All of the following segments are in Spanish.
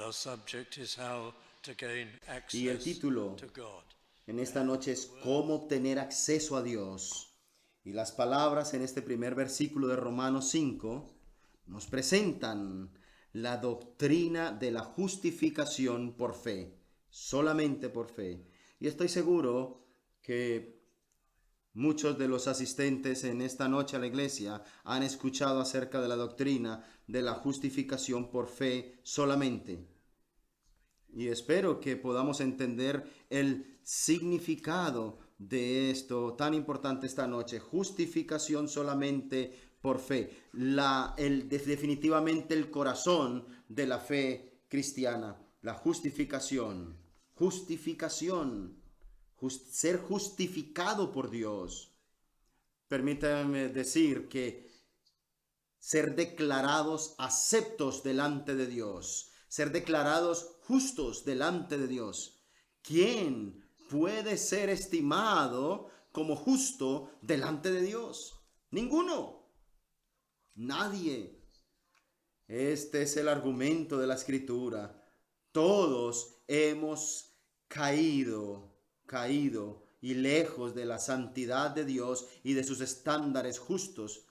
Our subject is how to gain Y el access título to God. en esta noche es cómo obtener acceso a Dios. Y las palabras en este primer versículo de Romanos 5 nos presentan la doctrina de la justificación por fe, solamente por fe. Y estoy seguro que muchos de los asistentes en esta noche a la iglesia han escuchado acerca de la doctrina de la justificación por fe solamente. Y espero que podamos entender el significado de esto tan importante esta noche. Justificación solamente por fe. Definitivamente el corazón de la fe cristiana. La justificación. Justificación. Ser justificado por Dios. Permítanme decir que ser declarados aceptos delante de Dios, ser declarados justos delante de Dios. ¿Quién puede ser estimado como justo delante de Dios? Ninguno. Nadie. Este es el argumento de la Escritura. Todos hemos caído y lejos de la santidad de Dios y de sus estándares justos.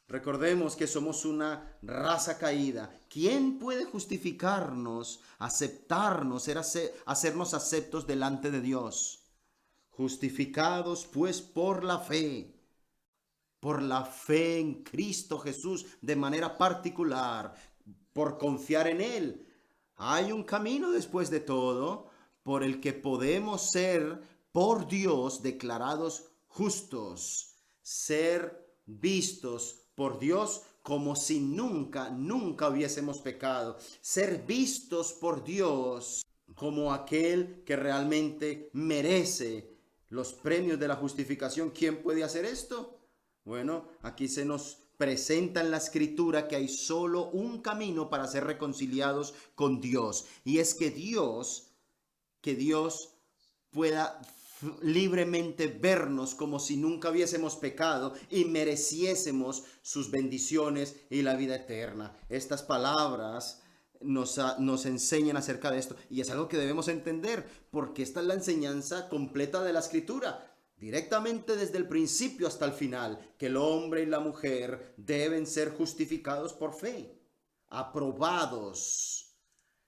Recordemos que somos una raza caída. ¿Quién puede justificarnos, aceptarnos, hacernos aceptos delante de Dios? Justificados pues por la fe en Cristo Jesús de manera particular, por confiar en Él. Hay un camino después de todo por el que podemos ser por Dios declarados justos, ser vistos por Dios como si nunca hubiésemos pecado, ser vistos por Dios como aquel que realmente merece los premios de la justificación. ¿Quién puede hacer esto? Bueno, aquí se nos presenta en la Escritura que hay solo un camino para ser reconciliados con Dios, y es que Dios pueda libremente vernos como si nunca hubiésemos pecado y mereciésemos sus bendiciones y la vida eterna. Estas palabras nos enseñan acerca de esto, y es algo que debemos entender, porque esta es la enseñanza completa de la Escritura. Directamente desde el principio hasta el final, que el hombre y la mujer deben ser justificados por fe, aprobados,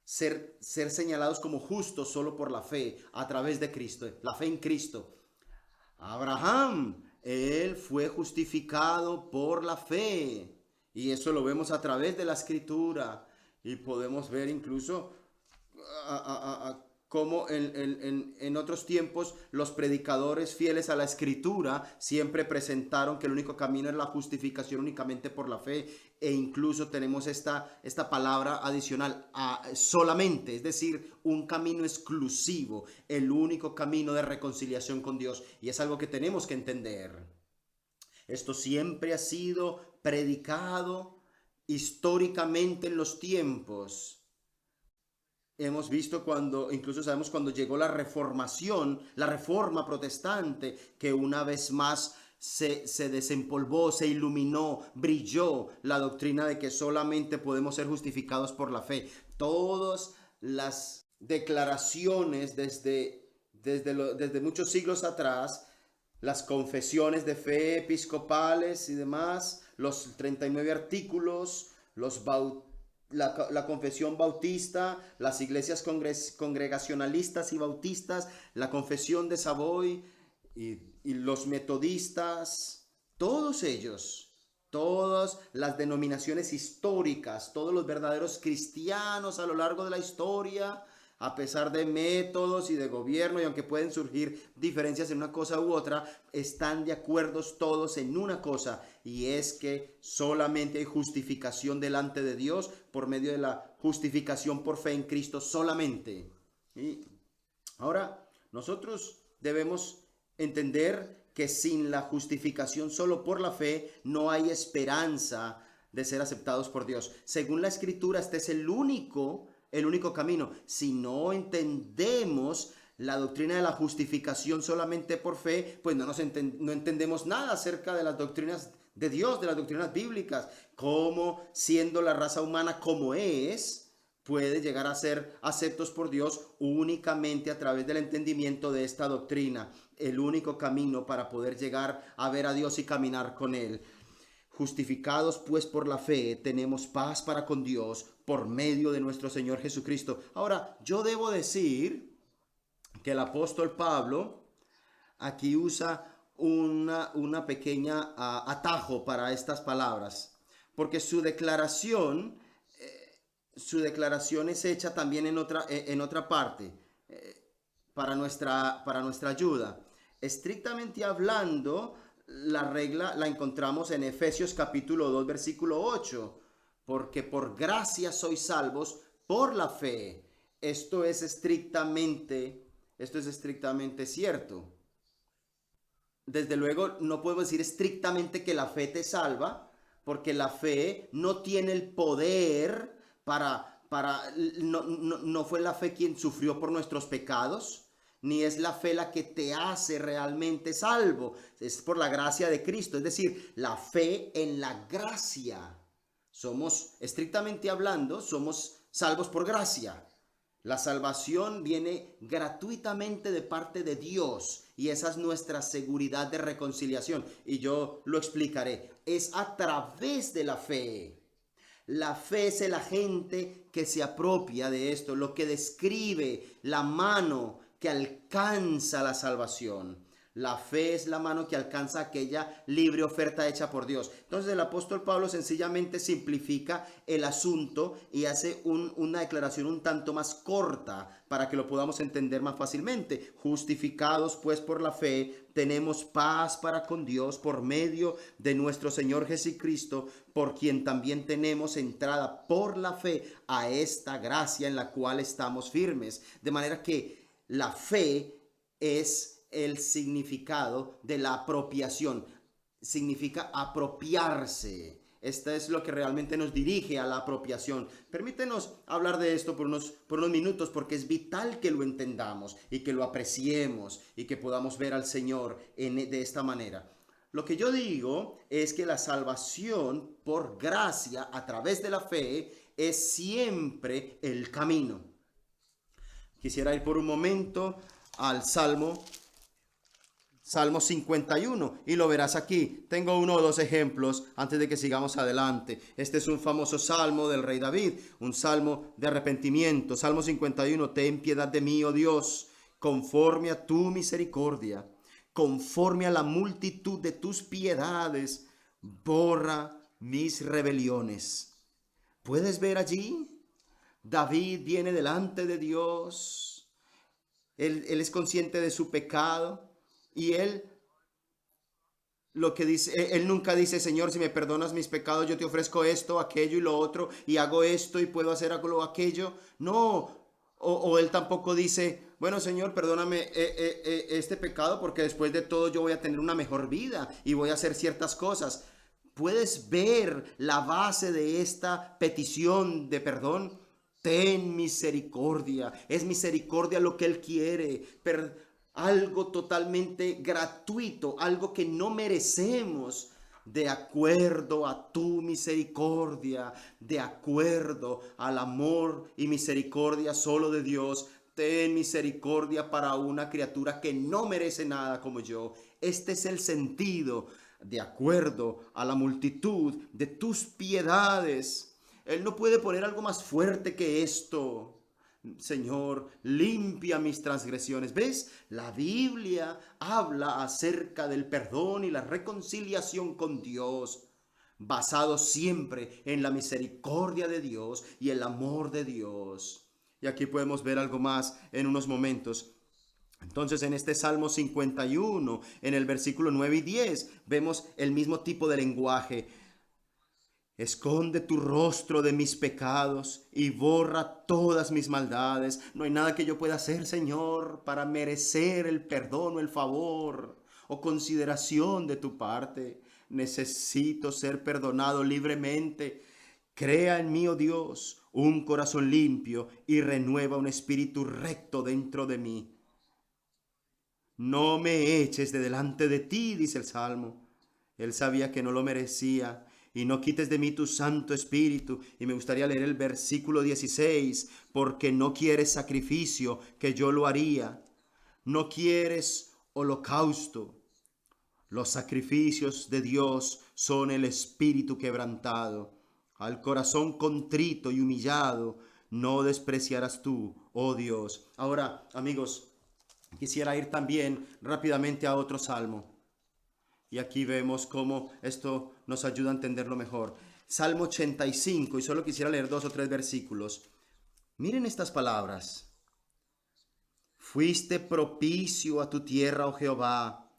ser señalados como justos solo por la fe a través de Cristo, la fe en Cristo. Abraham, él fue justificado por la fe, y eso lo vemos a través de la Escritura, y podemos ver incluso como en otros tiempos los predicadores fieles a la Escritura siempre presentaron que el único camino es la justificación únicamente por la fe, e incluso tenemos esta palabra adicional, solamente, es decir, un camino exclusivo, el único camino de reconciliación con Dios, y es algo que tenemos que entender. Esto siempre ha sido predicado históricamente en los tiempos. Hemos visto incluso sabemos cuando llegó la reformación, la reforma protestante, que una vez más se desempolvó, se iluminó, brilló la doctrina de que solamente podemos ser justificados por la fe. Todas las declaraciones desde muchos siglos atrás, las confesiones de fe episcopales y demás, los 39 artículos, la confesión bautista, las iglesias congregacionalistas y bautistas, la confesión de Savoy y los metodistas, todos ellos, todas las denominaciones históricas, todos los verdaderos cristianos a lo largo de la historia, a pesar de métodos y de gobierno, y aunque pueden surgir diferencias en una cosa u otra, están de acuerdo todos en una cosa, y es que solamente hay justificación delante de Dios por medio de la justificación por fe en Cristo solamente. Y ahora nosotros debemos entender que sin la justificación solo por la fe no hay esperanza de ser aceptados por Dios. Según la Escritura, este es el único camino. Si no entendemos la doctrina de la justificación solamente por fe, pues no entendemos nada acerca de las doctrinas de Dios, de las doctrinas bíblicas. Cómo, siendo la raza humana como es, puede llegar a ser aceptos por Dios únicamente a través del entendimiento de esta doctrina, el único camino para poder llegar a ver a Dios y caminar con Él. Justificados pues por la fe, tenemos paz para con Dios por medio de nuestro Señor Jesucristo. Ahora, yo debo decir que el apóstol Pablo aquí usa una pequeña atajo para estas palabras, porque su declaración es hecha también en otra parte, para nuestra ayuda. Estrictamente hablando, la regla la encontramos en Efesios capítulo 2, versículo 8, porque por gracia sois salvos por la fe. Esto es estrictamente cierto. Desde luego no podemos decir estrictamente que la fe te salva, porque la fe no tiene el poder no fue la fe quien sufrió por nuestros pecados, ni es la fe la que te hace realmente salvo, es por la gracia de Cristo, es decir, la fe en la gracia. Somos, estrictamente hablando, somos salvos por gracia. La salvación viene gratuitamente de parte de Dios y esa es nuestra seguridad de reconciliación. Y yo lo explicaré. Es a través de la fe. La fe es el agente que se apropia de esto, lo que describe la mano que alcanza la salvación. La fe es la mano que alcanza aquella libre oferta hecha por Dios. Entonces el apóstol Pablo sencillamente simplifica el asunto y hace una declaración un tanto más corta para que lo podamos entender más fácilmente. Justificados pues por la fe, tenemos paz para con Dios por medio de nuestro Señor Jesucristo, por quien también tenemos entrada por la fe a esta gracia en la cual estamos firmes. De manera que la fe es el significado de la apropiación. Significa apropiarse. Esto es lo que realmente nos dirige a la apropiación. Permítenos hablar de esto por unos minutos, porque es vital que lo entendamos y que lo apreciemos y que podamos ver al Señor de esta manera. Lo que yo digo es que la salvación por gracia a través de la fe es siempre el camino. Quisiera ir por un momento al Salmo 51 y lo verás aquí. Tengo uno o dos ejemplos antes de que sigamos adelante. Este es un famoso salmo del rey David, un salmo de arrepentimiento. Salmo 51, ten piedad de mí, oh Dios, conforme a tu misericordia, conforme a la multitud de tus piedades, borra mis rebeliones. ¿Puedes ver allí? David viene delante de Dios. Él es consciente de su pecado. Y él lo que dice, él nunca dice, Señor, si me perdonas mis pecados, yo te ofrezco esto, aquello y lo otro, y hago esto y puedo hacer algo aquello. No, o él tampoco dice, bueno, Señor, perdóname este pecado, porque después de todo yo voy a tener una mejor vida y voy a hacer ciertas cosas. ¿Puedes ver la base de esta petición de perdón? Ten misericordia. Es misericordia lo que él quiere. Algo totalmente gratuito, algo que no merecemos, de acuerdo a tu misericordia, de acuerdo al amor y misericordia solo de Dios. Ten misericordia para una criatura que no merece nada como yo. Este es el sentido, de acuerdo a la multitud de tus piedades. Él no puede poner algo más fuerte que esto. Señor, limpia mis transgresiones. ¿Ves? La Biblia habla acerca del perdón y la reconciliación con Dios, basado siempre en la misericordia de Dios y el amor de Dios. Y aquí podemos ver algo más en unos momentos. Entonces en este Salmo 51, en el versículo 9 y 10, vemos el mismo tipo de lenguaje. Esconde tu rostro de mis pecados y borra todas mis maldades. No hay nada que yo pueda hacer, Señor, para merecer el perdón o el favor o consideración de tu parte. Necesito ser perdonado libremente. Crea en mí, oh Dios, un corazón limpio y renueva un espíritu recto dentro de mí. No me eches de delante de ti, dice el Salmo. Él sabía que no lo merecía. y no quites de mí tu Santo Espíritu. Y me gustaría leer el versículo 16, porque no quieres sacrificio, que yo lo haría. No quieres holocausto. Los sacrificios de Dios son el espíritu quebrantado. Al corazón contrito y humillado no despreciarás tú, oh Dios. Ahora, amigos, quisiera ir también rápidamente a otro salmo. Y aquí vemos cómo esto nos ayuda a entenderlo mejor. Salmo 85, y solo quisiera leer 2 o 3 versículos. Miren estas palabras. Fuiste propicio a tu tierra, oh Jehová.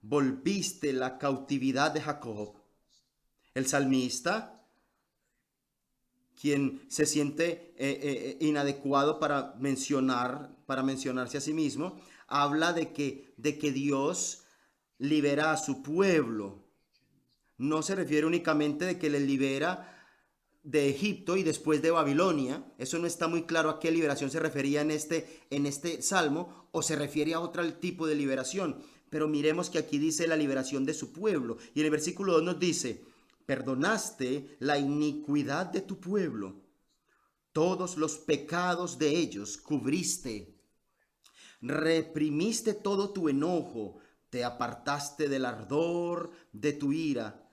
Volviste la cautividad de Jacob. El salmista, quien se siente inadecuado para mencionarse a sí mismo, habla de que Dios libera a su pueblo. No se refiere únicamente de que le libera de Egipto y después de Babilonia. Eso no está muy claro a qué liberación se refería en este salmo, o se refiere a otro tipo de liberación. Pero miremos que aquí dice la liberación de su pueblo. Y en el versículo 2 nos dice, perdonaste la iniquidad de tu pueblo, todos los pecados de ellos cubriste, reprimiste todo tu enojo, te apartaste del ardor de tu ira.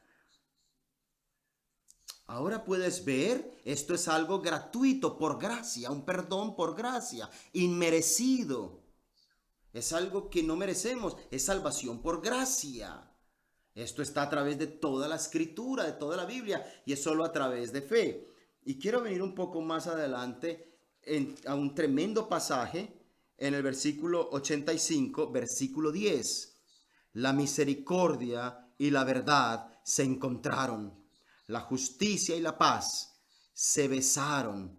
Ahora puedes ver, esto es algo gratuito, por gracia, un perdón por gracia, inmerecido. Es algo que no merecemos, es salvación por gracia. Esto está a través de toda la escritura, de toda la Biblia, y es solo a través de fe. Y quiero venir un poco más adelante a un tremendo pasaje en el versículo 85, versículo 10. La misericordia y la verdad se encontraron. La justicia y la paz se besaron.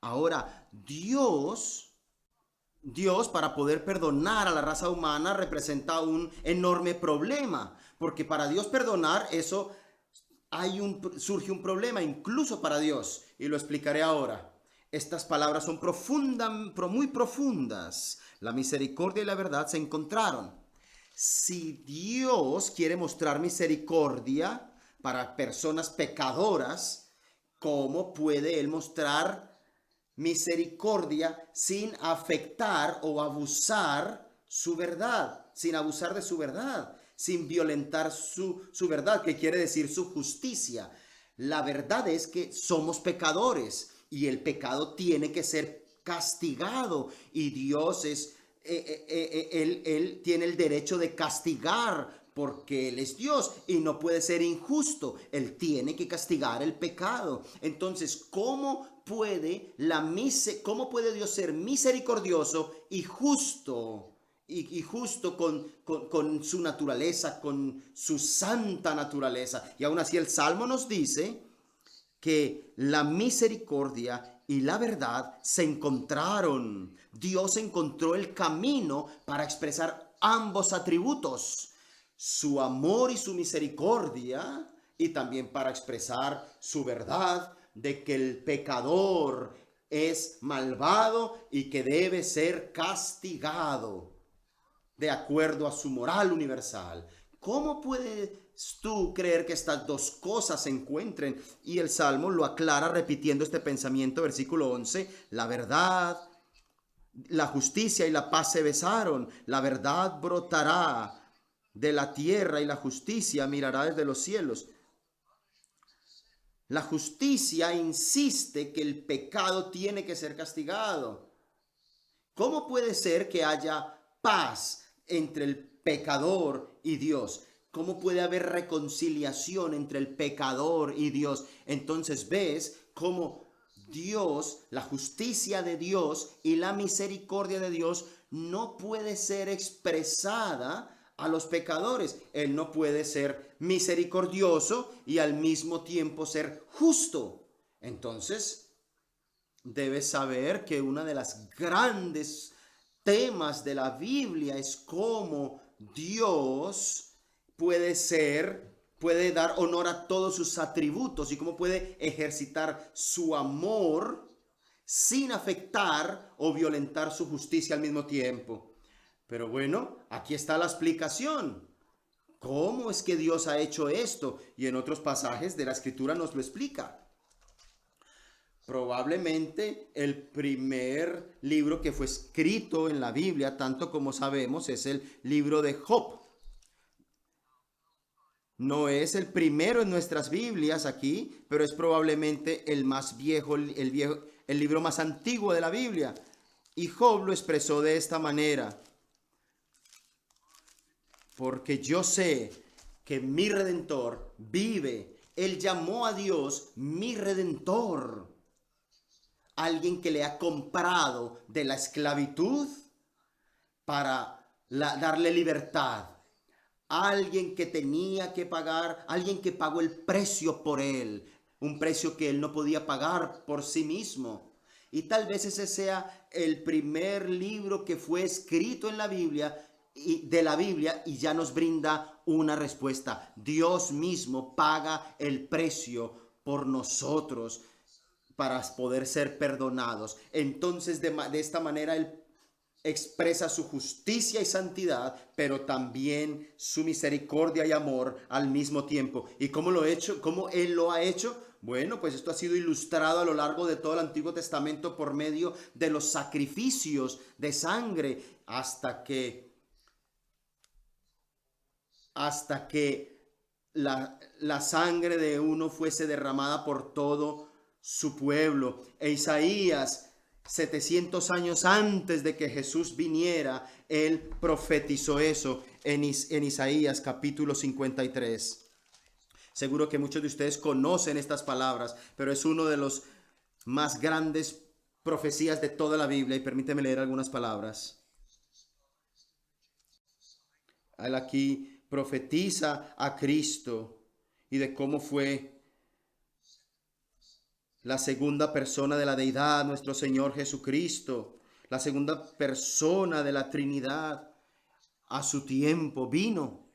Ahora, Dios, para poder perdonar a la raza humana, representa un enorme problema, porque para Dios perdonar, eso surge un problema incluso para Dios, y lo explicaré ahora. Estas palabras son muy profundas. La misericordia y la verdad se encontraron. Si Dios quiere mostrar misericordia para personas pecadoras, ¿cómo puede Él mostrar misericordia sin afectar o abusar su verdad, sin abusar de su verdad, sin violentar su verdad, que quiere decir su justicia? La verdad es que somos pecadores y el pecado tiene que ser castigado, y Dios Él tiene el derecho de castigar porque Él es Dios y no puede ser injusto. Él tiene que castigar el pecado. Entonces, ¿cómo puede Dios ser misericordioso y justo? Y justo con su naturaleza, con su santa naturaleza. Y aún así el Salmo nos dice que la misericordia y la verdad se encontraron. Dios encontró el camino para expresar ambos atributos, su amor y su misericordia, y también para expresar su verdad de que el pecador es malvado y que debe ser castigado de acuerdo a su moral universal. ¿Cómo puedes tú creer que estas dos cosas se encuentren? Y el Salmo lo aclara repitiendo este pensamiento, versículo 11, la verdad, la justicia y la paz se besaron, la verdad brotará de la tierra y la justicia mirará desde los cielos. La justicia insiste que el pecado tiene que ser castigado. ¿Cómo puede ser que haya paz entre el pecador y Dios? ¿Cómo puede haber reconciliación entre el pecador y Dios? Entonces ves cómo Dios, la justicia de Dios y la misericordia de Dios no puede ser expresada a los pecadores. Él no puede ser misericordioso y al mismo tiempo ser justo. Entonces, debes saber que una de las grandes temas de la Biblia es cómo Dios puede dar honor a todos sus atributos y cómo puede ejercitar su amor sin afectar o violentar su justicia al mismo tiempo. Pero bueno, aquí está la explicación. ¿Cómo es que Dios ha hecho esto? Y en otros pasajes de la Escritura nos lo explica. Probablemente el primer libro que fue escrito en la Biblia, tanto como sabemos, es el libro de Job. No es el primero en nuestras Biblias aquí, pero es probablemente el más viejo, el libro más antiguo de la Biblia. Y Job lo expresó de esta manera: porque yo sé que mi Redentor vive. Él llamó a Dios mi Redentor. Alguien que le ha comprado de la esclavitud para darle libertad. Alguien que tenía que pagar, alguien que pagó el precio por él. Un precio que él no podía pagar por sí mismo. Y tal vez ese sea el primer libro que fue escrito en la Biblia, de la Biblia, y ya nos brinda una respuesta. Dios mismo paga el precio por nosotros para poder ser perdonados. Entonces de esta manera Él expresa su justicia y santidad, pero también su misericordia y amor al mismo tiempo. ¿Y cómo lo ha hecho? ¿Cómo Él lo ha hecho? Bueno, pues esto ha sido ilustrado a lo largo de todo el Antiguo Testamento por medio de los sacrificios de sangre, hasta que la sangre de uno fuese derramada por todo su pueblo. E Isaías, 700 años antes de que Jesús viniera, él profetizó eso en Isaías capítulo 53. Seguro que muchos de ustedes conocen estas palabras, pero es uno de los más grandes profecías de toda la Biblia. Y permíteme leer algunas palabras. Él aquí profetiza a Cristo y de cómo fue la segunda persona de la deidad, nuestro Señor Jesucristo, la segunda persona de la Trinidad. A su tiempo vino.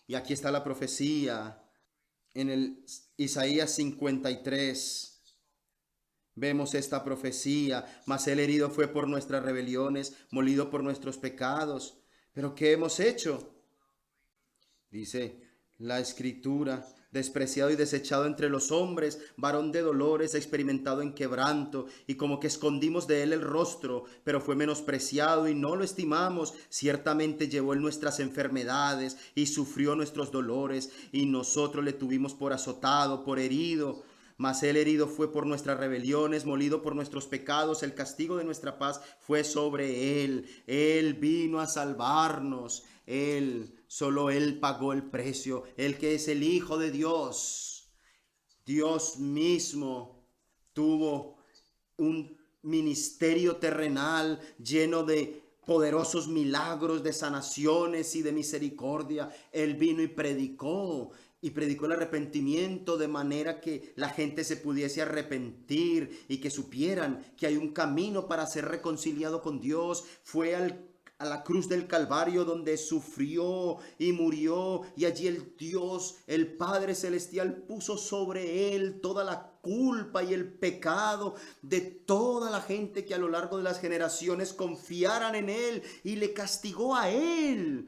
Y aquí está la profecía en el Isaías 53. Vemos esta profecía: mas él herido fue por nuestras rebeliones, molido por nuestros pecados. ¿Pero qué hemos hecho? Dice la Escritura: despreciado y desechado entre los hombres, varón de dolores, experimentado en quebranto, y como que escondimos de él el rostro, pero fue menospreciado y no lo estimamos. Ciertamente llevó él nuestras enfermedades y sufrió nuestros dolores, y nosotros le tuvimos por azotado, por herido. Mas él herido fue por nuestras rebeliones, molido por nuestros pecados. El castigo de nuestra paz fue sobre él. Él vino a salvarnos. Solo él pagó el precio. Él que es el Hijo de Dios. Dios mismo tuvo un ministerio terrenal lleno de poderosos milagros, de sanaciones y de misericordia. Él vino y predicó el arrepentimiento, de manera que la gente se pudiese arrepentir y que supieran que hay un camino para ser reconciliado con Dios. Fue a la cruz del Calvario, donde sufrió y murió, y allí el Dios, el Padre Celestial, puso sobre él toda la culpa y el pecado de toda la gente que a lo largo de las generaciones confiaran en él, y le castigó a él.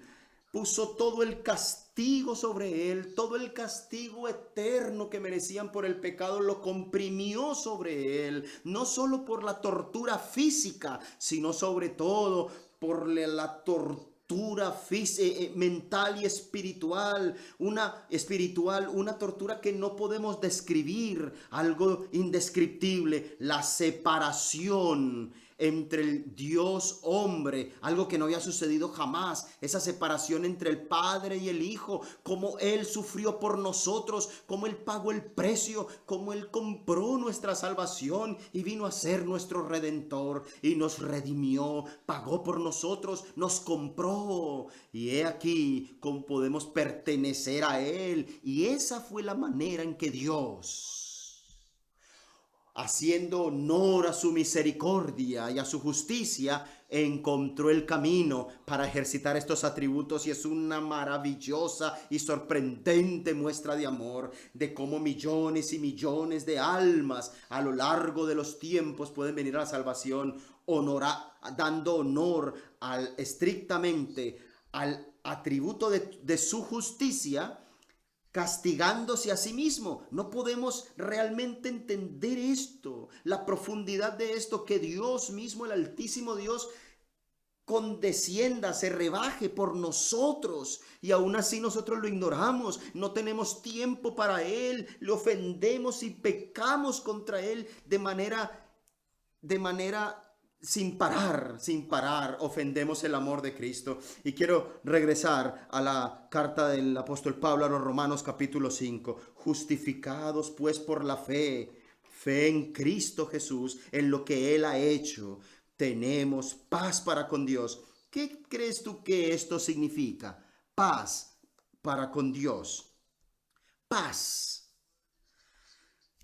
Puso todo el castigo sobre él, todo el castigo eterno que merecían por el pecado, lo comprimió sobre él, no solo por la tortura física, sino sobre todo por la tortura mental y espiritual, una tortura que no podemos describir, algo indescriptible, la separación entre el Dios hombre, algo que no había sucedido jamás, esa separación entre el Padre y el Hijo, cómo Él sufrió por nosotros, cómo Él pagó el precio, cómo Él compró nuestra salvación y vino a ser nuestro Redentor y nos redimió, pagó por nosotros, nos compró, y he aquí cómo podemos pertenecer a Él. Y esa fue la manera en que Dios, haciendo honor a su misericordia y a su justicia, encontró el camino para ejercitar estos atributos. Y es una maravillosa y sorprendente muestra de amor, de cómo millones y millones de almas a lo largo de los tiempos pueden venir a la salvación, dando honor estrictamente al atributo de su justicia, castigándose a sí mismo. No podemos realmente entender esto, la profundidad de esto, que Dios mismo, el Altísimo Dios, condescienda, se rebaje por nosotros, y aún así nosotros lo ignoramos, no tenemos tiempo para Él, le ofendemos y pecamos contra Él de manera sin parar, ofendemos el amor de Cristo. Y quiero regresar a la carta del apóstol Pablo a los Romanos capítulo 5. Justificados pues por la fe en Cristo Jesús, en lo que Él ha hecho, tenemos paz para con Dios. ¿Qué crees tú que esto significa? Paz para con Dios. Paz.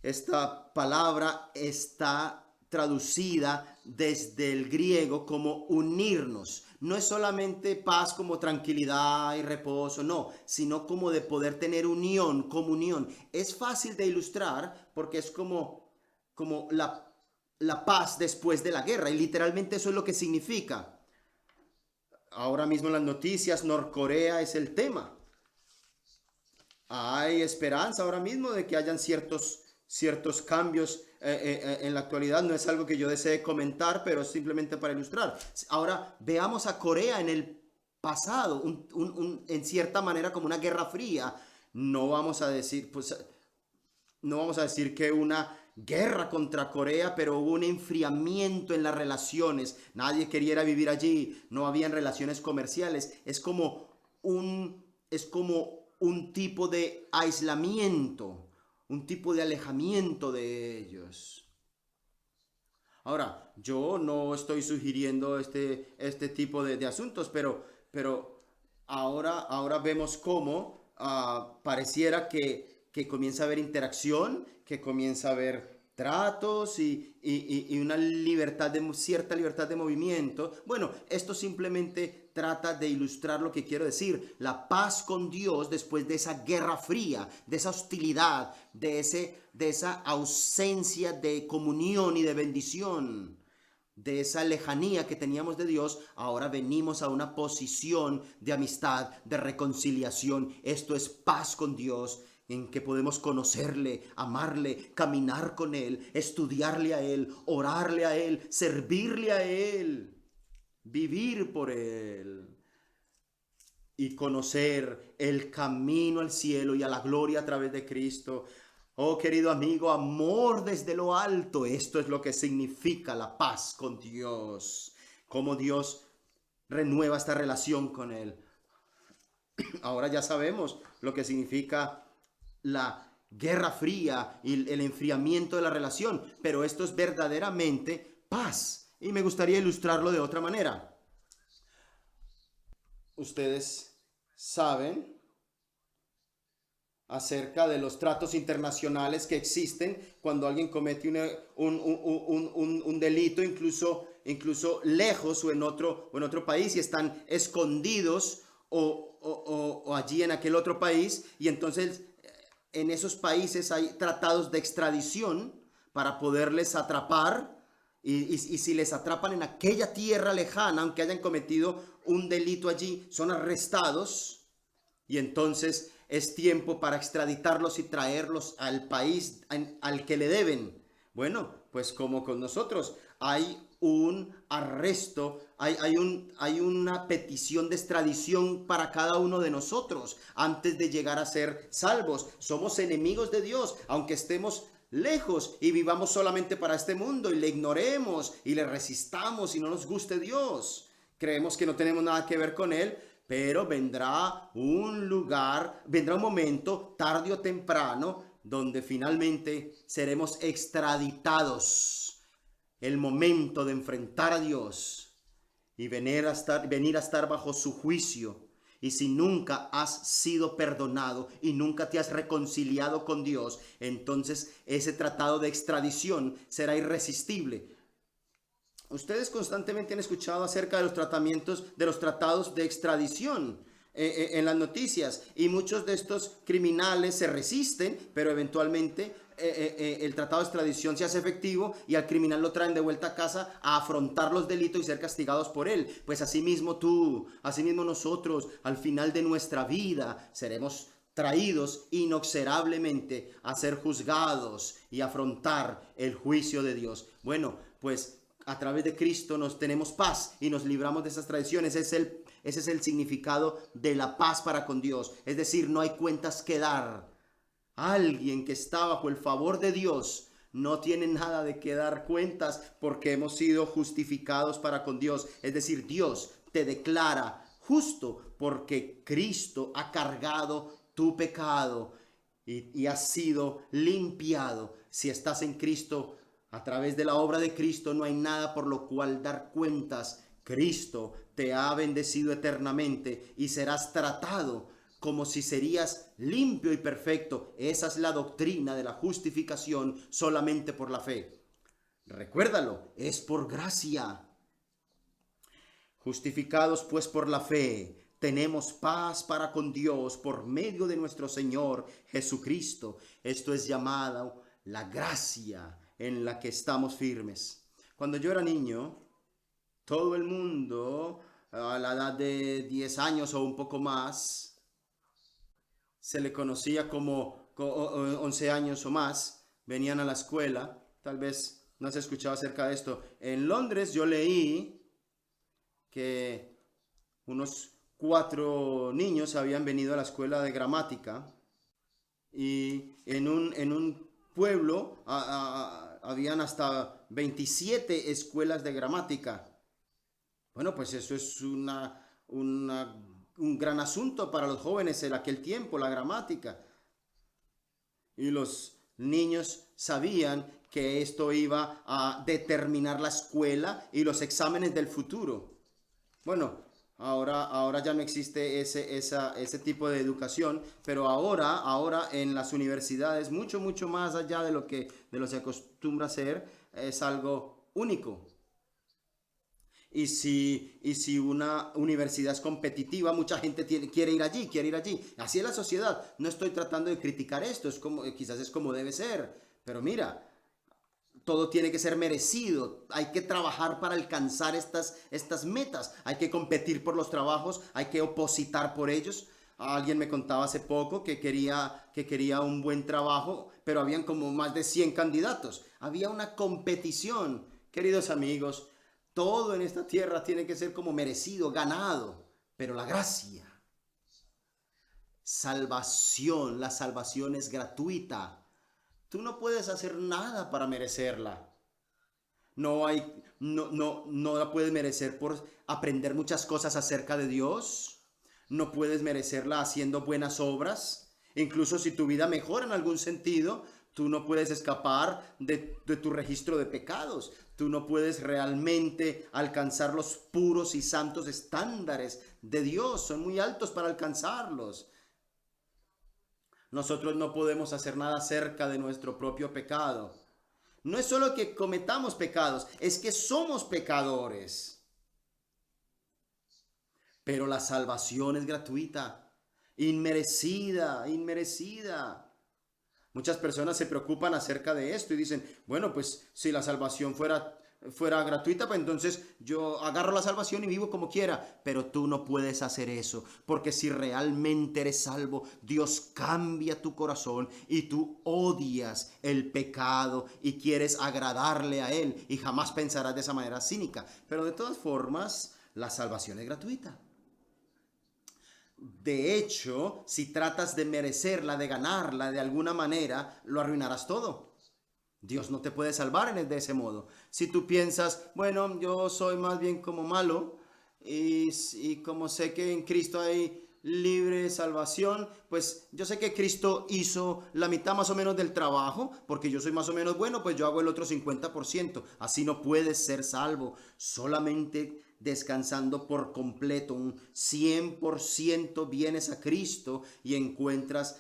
Esta palabra está traducida desde el griego como unirnos. No es solamente paz como tranquilidad y reposo, no, sino como de poder tener unión, comunión. Es fácil de ilustrar porque es como la paz después de la guerra, y literalmente eso es lo que significa. Ahora mismo en las noticias, Norcorea es el tema. Hay esperanza ahora mismo de que hayan ciertos cambios en la actualidad. No es algo que yo desee comentar, pero simplemente para ilustrar. Ahora veamos a Corea en el pasado, en cierta manera como una guerra fría. No vamos a decir que una guerra contra Corea, pero hubo un enfriamiento en las relaciones. Nadie quería vivir allí, no habían relaciones comerciales. Es como un tipo de aislamiento, un tipo de alejamiento de ellos. Ahora, yo no estoy sugiriendo este tipo de asuntos, pero ahora vemos cómo pareciera que comienza a haber interacción, que comienza a haber tratos y una cierta libertad de movimiento. Bueno, esto simplemente trata de ilustrar lo que quiero decir. La paz con Dios después de esa guerra fría, de esa hostilidad, de esa ausencia de comunión y de bendición, de esa lejanía que teníamos de Dios. Ahora venimos a una posición de amistad, de reconciliación. Esto es paz con Dios, en que podemos conocerle, amarle, caminar con Él, estudiarle a Él, orarle a Él, servirle a Él, vivir por Él y conocer el camino al cielo y a la gloria a través de Cristo. Oh, querido amigo, amor desde lo alto. Esto es lo que significa la paz con Dios. Cómo Dios renueva esta relación con Él. Ahora ya sabemos lo que significa la guerra fría y el enfriamiento de la relación, pero esto es verdaderamente paz. Y me gustaría ilustrarlo de otra manera. Ustedes saben acerca de los tratos internacionales que existen cuando alguien comete un delito, incluso lejos o en otro país, y están escondidos o allí en aquel otro país, y entonces en esos países hay tratados de extradición para poderles atrapar, y si les atrapan en aquella tierra lejana, aunque hayan cometido un delito allí, son arrestados, y entonces es tiempo para extraditarlos y traerlos al país al que le deben. Bueno, pues como con nosotros hay un arresto, hay una petición de extradición para cada uno de nosotros antes de llegar a ser salvos. Somos enemigos de Dios, aunque estemos lejos y vivamos solamente para este mundo y le ignoremos y le resistamos y no nos guste Dios. Creemos que no tenemos nada que ver con Él, pero vendrá un momento, tarde o temprano, donde finalmente seremos extraditados. El momento de enfrentar a Dios y venir a estar bajo su juicio. Y si nunca has sido perdonado y nunca te has reconciliado con Dios, entonces ese tratado de extradición será irresistible. Ustedes constantemente han escuchado acerca de los tratados de extradición en las noticias, y muchos de estos criminales se resisten, pero eventualmente el tratado de extradición se hace efectivo y al criminal lo traen de vuelta a casa a afrontar los delitos y ser castigados por él. Pues asimismo tú, asimismo nosotros, al final de nuestra vida seremos traídos inexorablemente a ser juzgados y afrontar el juicio de Dios. Bueno, pues a través de Cristo nos tenemos paz y nos libramos de esas traiciones. Ese es el significado de la paz para con Dios. Es decir, no hay cuentas que dar. Alguien que está bajo el favor de Dios no tiene nada de que dar cuentas porque hemos sido justificados para con Dios. Es decir, Dios te declara justo porque Cristo ha cargado tu pecado y has sido limpiado. Si estás en Cristo, a través de la obra de Cristo, no hay nada por lo cual dar cuentas. Cristo te ha bendecido eternamente y serás tratado como si serías limpio y perfecto. Esa es la doctrina de la justificación solamente por la fe. Recuérdalo, es por gracia. Justificados pues por la fe, tenemos paz para con Dios por medio de nuestro Señor Jesucristo. Esto es llamado la gracia en la que estamos firmes. Cuando yo era niño, todo el mundo a la edad de 10 años o un poco más, se le conocía como 11 años o más, venían a la escuela. Tal vez no has escuchado acerca de esto. En Londres yo leí que unos 4 niños habían venido a la escuela de gramática y en un pueblo habían hasta 27 escuelas de gramática. Bueno, pues eso es un gran asunto para los jóvenes en aquel tiempo, la gramática. Y los niños sabían que esto iba a determinar la escuela y los exámenes del futuro. Bueno, ahora ya no existe ese tipo de educación, pero ahora en las universidades, mucho más allá de lo que se acostumbra a hacer, es algo único. Y si una universidad es competitiva, mucha gente quiere ir allí. Así es la sociedad. No estoy tratando de criticar esto, quizás es como debe ser. Pero mira, todo tiene que ser merecido. Hay que trabajar para alcanzar estas metas. Hay que competir por los trabajos, hay que opositar por ellos. Alguien me contaba hace poco que quería un buen trabajo, pero habían como más de 100 candidatos. Había una competición. Queridos amigos, todo en esta tierra tiene que ser como merecido, ganado. Pero la gracia, salvación, la salvación es gratuita. Tú no puedes hacer nada para merecerla. No la puedes merecer por aprender muchas cosas acerca de Dios. No puedes merecerla haciendo buenas obras. Incluso si tu vida mejora en algún sentido, tú no puedes escapar de tu registro de pecados. Tú no puedes realmente alcanzar los puros y santos estándares de Dios. Son muy altos para alcanzarlos. Nosotros no podemos hacer nada acerca de nuestro propio pecado. No es solo que cometamos pecados, es que somos pecadores. Pero la salvación es gratuita, inmerecida. Muchas personas se preocupan acerca de esto y dicen, bueno, pues si la salvación fuera gratuita, pues entonces yo agarro la salvación y vivo como quiera. Pero tú no puedes hacer eso, porque si realmente eres salvo, Dios cambia tu corazón y tú odias el pecado y quieres agradarle a Él y jamás pensarás de esa manera cínica. Pero de todas formas, la salvación es gratuita. De hecho, si tratas de merecerla, de ganarla de alguna manera, lo arruinarás todo. Dios no te puede salvar de ese modo. Si tú piensas, bueno, yo soy más bien como malo y como sé que en Cristo hay libre salvación, pues yo sé que Cristo hizo la mitad más o menos del trabajo, porque yo soy más o menos bueno, pues yo hago el otro 50%. Así no puedes ser salvo. Solamente descansando por completo, un 100% vienes a Cristo y encuentras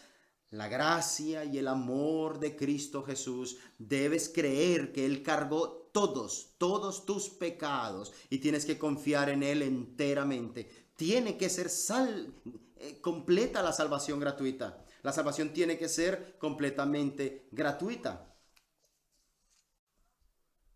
la gracia y el amor de Cristo Jesús. Debes creer que Él cargó todos tus pecados y tienes que confiar en Él enteramente. Tiene que ser completa la salvación gratuita. La salvación tiene que ser completamente gratuita.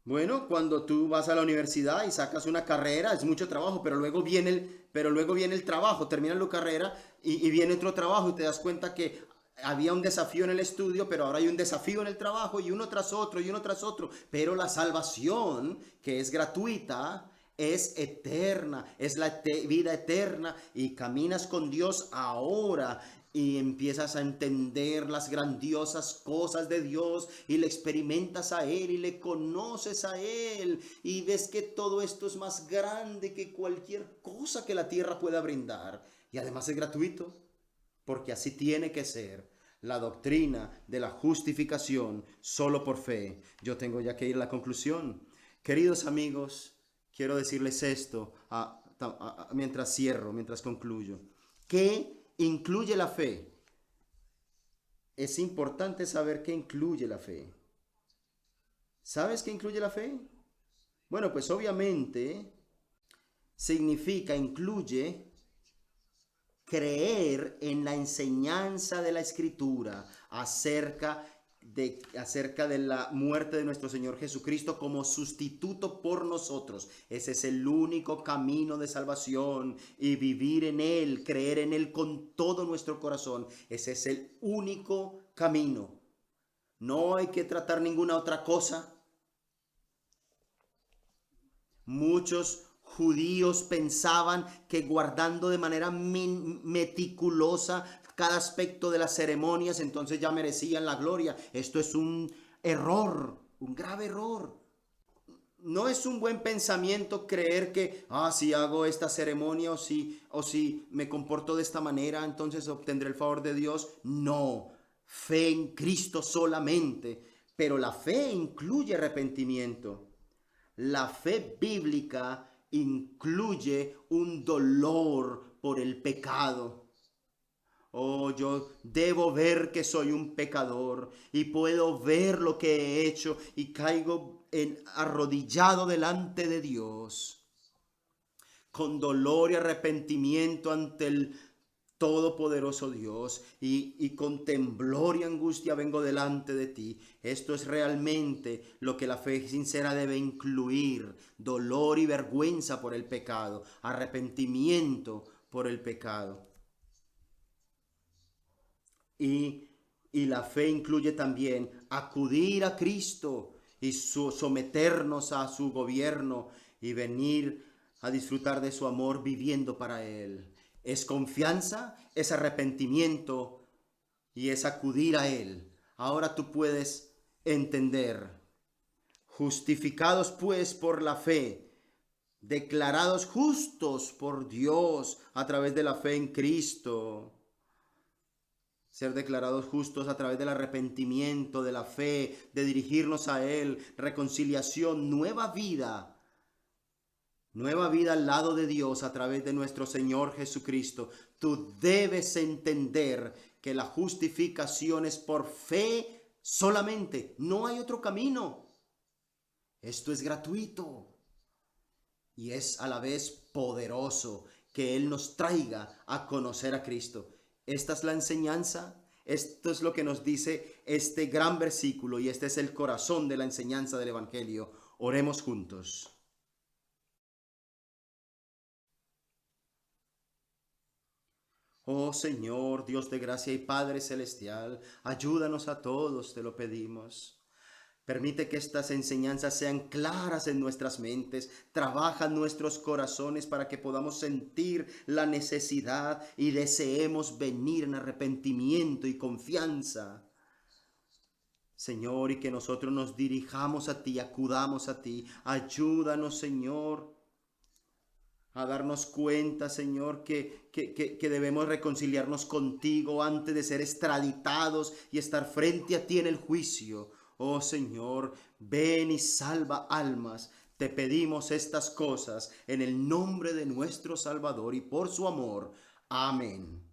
Bueno, cuando tú vas a la universidad y sacas una carrera, es mucho trabajo, pero luego viene el trabajo, terminas la carrera y viene otro trabajo y te das cuenta que había un desafío en el estudio, pero ahora hay un desafío en el trabajo y uno tras otro y uno tras otro. Pero la salvación, que es gratuita, es eterna, es la vida eterna y caminas con Dios ahora y empiezas a entender las grandiosas cosas de Dios y le experimentas a Él y le conoces a Él y ves que todo esto es más grande que cualquier cosa que la tierra pueda brindar y además es gratuito, porque así tiene que ser la doctrina de la justificación solo por fe. Yo tengo ya que ir a la conclusión. Queridos amigos, quiero decirles esto mientras cierro, mientras concluyo. ¿Qué incluye la fe? Es importante saber qué incluye la fe. ¿Sabes qué incluye la fe? Bueno, pues obviamente incluye creer en la enseñanza de la Escritura acerca de la muerte de nuestro Señor Jesucristo como sustituto por nosotros. Ese es el único camino de salvación y vivir en Él, creer en Él con todo nuestro corazón. Ese es el único camino. No hay que tratar ninguna otra cosa. Muchos judíos pensaban que guardando de manera meticulosa cada aspecto de las ceremonias, entonces ya merecían la gloria. Esto es un error, un grave error. No es un buen pensamiento creer que, si hago esta ceremonia o si me comporto de esta manera, entonces obtendré el favor de Dios. No, fe en Cristo solamente, pero la fe incluye arrepentimiento. La fe bíblica incluye un dolor por el pecado. Yo debo ver que soy un pecador y puedo ver lo que he hecho y caigo arrodillado delante de Dios con dolor y arrepentimiento ante el todopoderoso Dios y con temblor y angustia vengo delante de ti. Esto es realmente lo que la fe sincera debe incluir: dolor y vergüenza por el pecado, arrepentimiento por el pecado. Y la fe incluye también acudir a Cristo y someternos a su gobierno y venir a disfrutar de su amor viviendo para Él. Es confianza, es arrepentimiento y es acudir a Él. Ahora tú puedes entender. Justificados pues por la fe, declarados justos por Dios a través de la fe en Cristo. Ser declarados justos a través del arrepentimiento, de la fe, de dirigirnos a Él, reconciliación, nueva vida al lado de Dios a través de nuestro Señor Jesucristo. Tú debes entender que la justificación es por fe solamente, no hay otro camino. Esto es gratuito y es a la vez poderoso que Él nos traiga a conocer a Cristo. Esta es la enseñanza, esto es lo que nos dice este gran versículo y este es el corazón de la enseñanza del Evangelio. Oremos juntos. Oh Señor, Dios de gracia y Padre celestial, ayúdanos a todos, te lo pedimos. Permite que estas enseñanzas sean claras en nuestras mentes, trabaja en nuestros corazones para que podamos sentir la necesidad y deseemos venir en arrepentimiento y confianza. Señor, y que nosotros nos dirijamos a ti, acudamos a ti. Ayúdanos, Señor, a darnos cuenta, Señor, que debemos reconciliarnos contigo antes de ser extraditados y estar frente a ti en el juicio. Oh Señor, ven y salva almas. Te pedimos estas cosas en el nombre de nuestro Salvador y por su amor. Amén.